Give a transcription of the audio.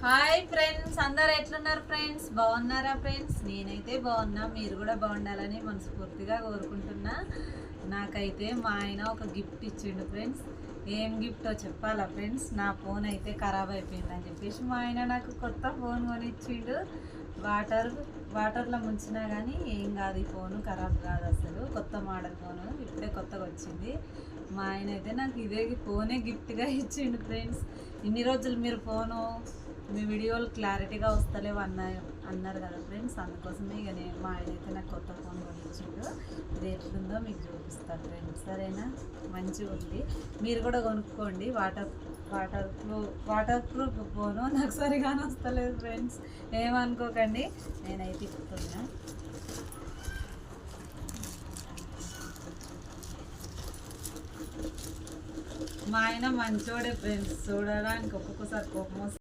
Hi friends, అందరు ఎట్లున్నారు friends? బాగున్నారా ఫ్రెండ్స్? నేనైతే బాగున్నా, మీరు కూడా బాగుండాలని మనస్ఫూర్తిగా కోరుకుంటున్నా. నాకైతే మా ఆయన ఒక గిఫ్ట్ ఇచ్చిండు ఫ్రెండ్స్. ఏం గిఫ్టో చెప్పాలా ఫ్రెండ్స్? నా ఫోన్ అయితే ఖరాబ్ అయిపోయిందని చెప్పేసి మా ఆయన నాకు కొత్త ఫోన్ కొనిచ్చిండు. వాటర్లో ముంచినా కానీ ఏం కాదు, ఈ ఫోను ఖరాబ్ కాదు, అసలు కొత్త మోడల్ ఫోను, ఇప్పుడే కొత్తగా వచ్చింది. మా ఆయన అయితే నాకు ఇదే ఫోనే గిఫ్ట్గా ఇచ్చిండు ఫ్రెండ్స్. ఇన్ని రోజులు మీరు ఫోను మీ వీడియోలు క్లారిటీగా వస్తలేవు అన్నారు కదా ఫ్రెండ్స్, అందుకోసమే ఇక మా ఆయన అయితే నాకు కొత్త ఫోన్ కొనిచ్చిండు. ఇది ఎట్లుందో మీకు చూపిస్తాను ఫ్రెండ్స్, సరేనా? మంచిగా ఉంది, మీరు కూడా కొనుక్కోండి. Water proof phone. నాకు సరిగానే వస్తలేదు ఫ్రెండ్స్, ఏమనుకోకండి, నేనైతే ఇస్తున్నా. మా ఆయన మంచోడే ఫ్రెండ్స్, చూడడానికి ఒక్కొక్కసారి కోపం